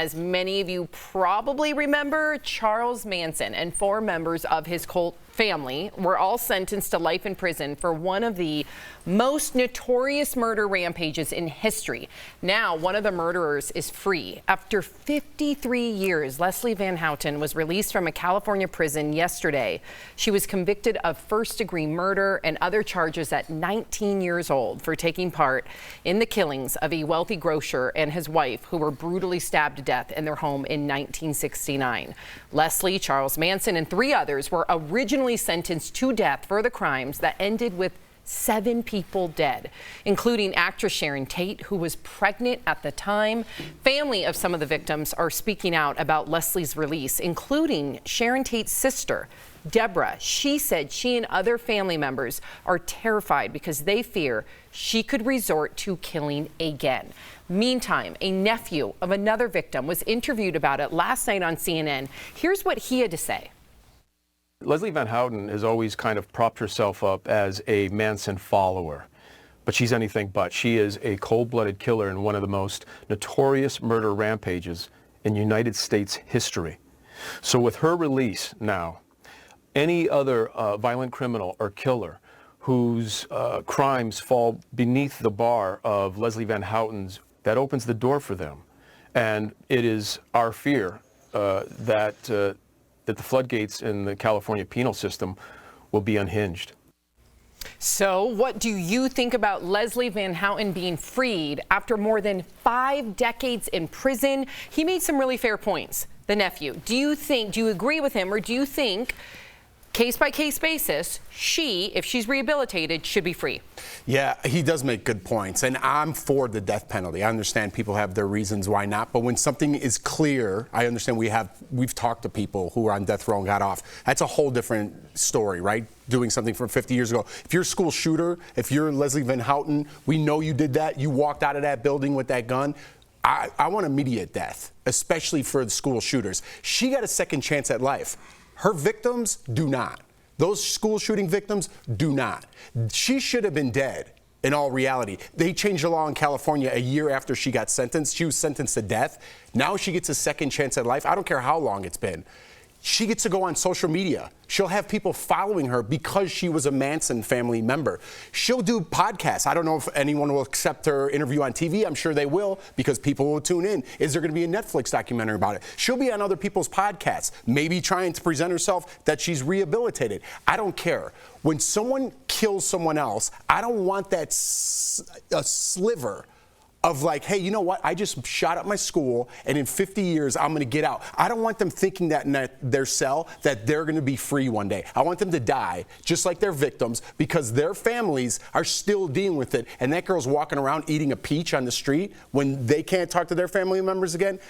As many of you probably remember, Charles Manson and 4 members of his cult family were all sentenced to life in prison for one of the most notorious murder rampages in history. Now, one of the murderers is free. After 53 years, Leslie Van Houten was released from a California prison yesterday. She was convicted of first-degree murder and other charges at 19 years old for taking part in the killings of a wealthy grocer and his wife, who were brutally stabbed to death in their home in 1969. Leslie, Charles Manson, and 3 others were originally sentenced to death for the crimes that ended with 7 people dead, including actress Sharon Tate, who was pregnant at the time. Family of some of the victims are speaking out about Leslie's release, including Sharon Tate's sister, Deborah. She said she and other family members are terrified because they fear she could resort to killing again. Meantime, a nephew of another victim was interviewed about it last night on CNN. Here's what he had to say. Leslie Van Houten has always kind of propped herself up as a Manson follower, but she's anything but. She is a cold-blooded killer in one of the most notorious murder rampages in United States history. So with her release now, any other violent criminal or killer whose crimes fall beneath the bar of Leslie Van Houten's, that opens the door for them. And it is our fear that the floodgates in the California penal system will be unhinged. So what do you think about Leslie Van Houten being freed after more than 5 decades in prison? He made some really fair points, the nephew. Do you agree with him, or do you think, case-by-case basis, if she's rehabilitated, should be free? Yeah, he does make good points, and I'm for the death penalty. I understand people have their reasons why not, but when something is clear, I understand we've talked to people who are on death row and got off. That's a whole different story, right? Doing something from 50 years ago. If you're a school shooter, if you're Leslie Van Houten, we know you did that. You walked out of that building with that gun. I want immediate death, especially for the school shooters. She got a second chance at life. Her victims do not. Those school shooting victims do not. She should have been dead in all reality. They changed the law in California a year after she got sentenced. She was sentenced to death. Now she gets a second chance at life. I don't care how long it's been. She gets to go on social media. She'll have people following her because she was a Manson family member. She'll do podcasts. I don't know if anyone will accept her interview on TV. I'm sure they will, because people will tune in. Is there going to be a Netflix documentary about it? She'll be on other people's podcasts, maybe trying to present herself that she's rehabilitated. I don't care. When someone kills someone else, I don't want that a sliver of like, hey, you know what? I just shot up my school, and in 50 years, I'm going to get out. I don't want them thinking that in their cell that they're going to be free one day. I want them to die, just like their victims, because their families are still dealing with it. And that girl's walking around eating a peach on the street when they can't talk to their family members again.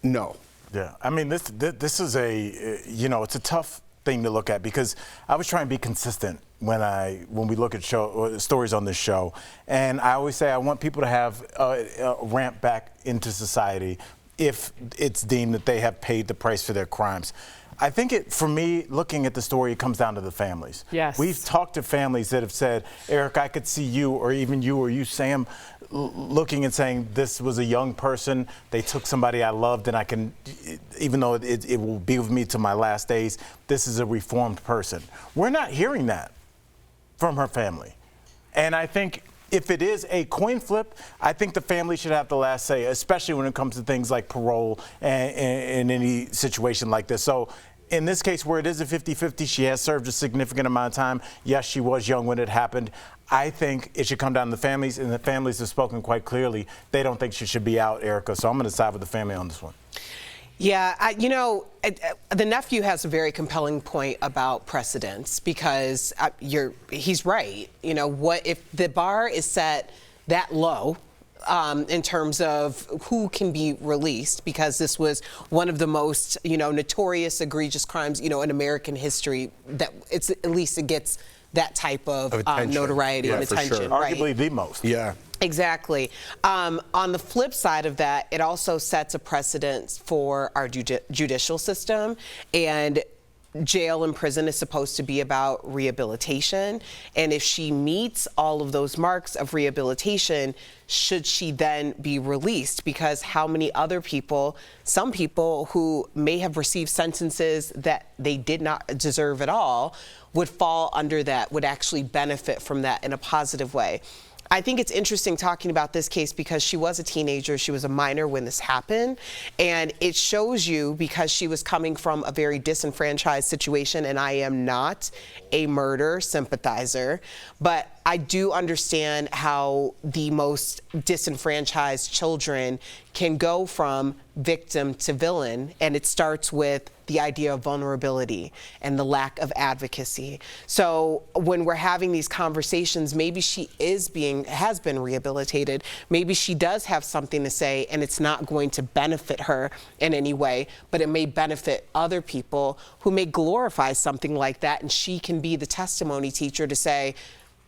No. Yeah, I mean, this is it's a tough thing to look at, because I was trying to be consistent when we look at stories on this show, and I always say I want people to have a ramp back into society if it's deemed that they have paid the price for their crimes. I think for me, looking at the story, it comes down to the families. Yes. We've talked to families that have said, Eric, I could see you, or even you, or you, Sam, looking and saying, this was a young person, they took somebody I loved, and I can, even though it will be with me to my last days, this is a reformed person. We're not hearing that from her family. And I think if it is a coin flip, I think the family should have the last say, especially when it comes to things like parole and in any situation like this. So in this case, where it is a 50-50, she has served a significant amount of time. Yes, she was young when it happened. I think it should come down to the families, and the families have spoken quite clearly. They don't think she should be out, Erica. So I'm going to side with the family on this one. Yeah, the nephew has a very compelling point about precedents, because he's right. What if the bar is set that low in terms of who can be released, because this was one of the most, notorious, egregious crimes, in American history, that at least it gets that type of notoriety and attention. Sure. Arguably the most. Yeah. Exactly. On the flip side of that, it also sets a precedent for our judicial system. And jail and prison is supposed to be about rehabilitation. And if she meets all of those marks of rehabilitation, should she then be released? Because how many other people, some people who may have received sentences that they did not deserve at all, would fall under that, would actually benefit from that in a positive way. I think it's interesting talking about this case because she was a teenager, she was a minor when this happened, and it shows you, because she was coming from a very disenfranchised situation, and I am not a murder sympathizer, but I do understand how the most disenfranchised children can go from victim to villain, and it starts with the idea of vulnerability and the lack of advocacy. So when we're having these conversations, maybe she has been rehabilitated, maybe she does have something to say, and it's not going to benefit her in any way, but it may benefit other people who may glorify something like that, and she can be the testimony teacher to say,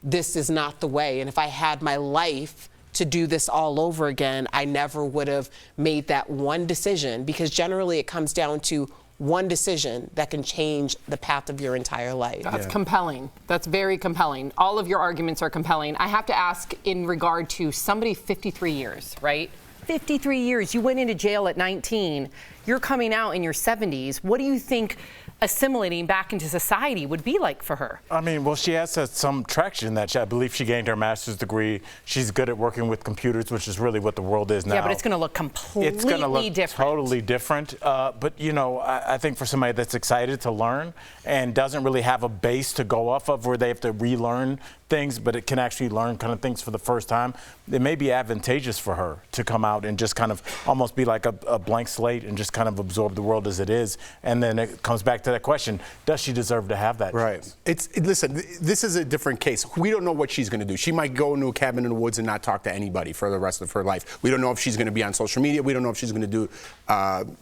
this is not the way, and if I had my life to do this all over again, I never would have made that one decision, because generally it comes down to one decision that can change the path of your entire life. That's compelling. That's very compelling. All of your arguments are compelling. I have to ask in regard to somebody 53 years, right? 53 years. You went into jail at 19. You're coming out in your 70s. What do you think assimilating back into society would be like for her? I mean, well, she has some traction that I believe she gained her master's degree. She's good at working with computers, which is really what the world is now. Yeah, but it's going to look completely different. It's going to look totally different. But, you know, I think for somebody that's excited to learn and doesn't really have a base to go off of where they have to relearn things, but it can actually learn kind of things for the first time, it may be advantageous for her to come out and just kind of almost be like a blank slate and just kind of absorb the world as it is. And then it comes back to that question, does she deserve to have that chance? Listen, this is a different case. We don't know what she's going to do. She might go into a cabin in the woods and not talk to anybody for the rest of her life. We don't know if she's going to be on social media. We don't know if she's going to do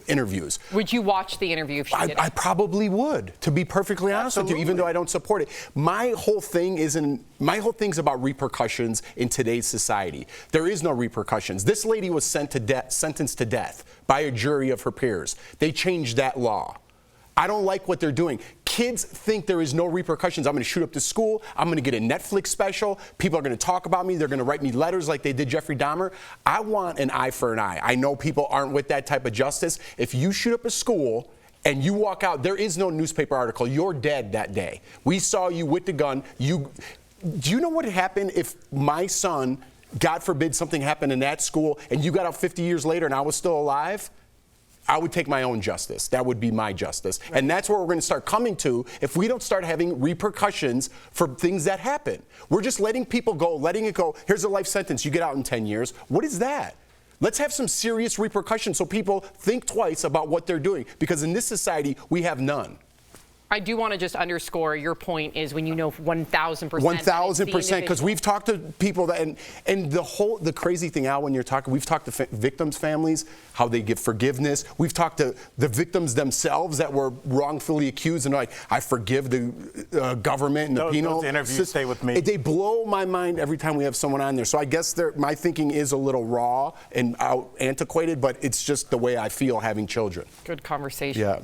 interviews. Would you watch the interview if she did? I probably would, to be perfectly honest with you, even though I don't support it. My whole thing's about repercussions in today's society. There is no repercussions. This lady was sentenced to death by a jury of her peers. They changed that law. I don't like what they're doing. Kids think there is no repercussions. I'm going to shoot up the school. I'm going to get a Netflix special. People are going to talk about me. They're going to write me letters like they did Jeffrey Dahmer. I want an eye for an eye. I know people aren't with that type of justice. If you shoot up a school and you walk out, there is no newspaper article. You're dead that day. We saw you with the gun. Do you know what would happen if my son, God forbid something happened in that school, and you got out 50 years later and I was still alive? I would take my own justice. That would be my justice. Right. And that's where we're going to start coming to if we don't start having repercussions for things that happen. We're just letting people go, letting it go. Here's a life sentence. You get out in 10 years. What is that? Let's have some serious repercussions so people think twice about what they're doing, because in this society, we have none. I do want to just underscore your point is when you know 1,000%. 1,000%, because we've talked to people that, and the crazy thing, Al, when you're talking, we've talked to victims' families, how they give forgiveness. We've talked to the victims themselves that were wrongfully accused, and like, I forgive the government and the penal. Those interviews stay with me. They blow my mind every time we have someone on there. So I guess my thinking is a little raw and antiquated, but it's just the way I feel having children. Good conversation. Yeah.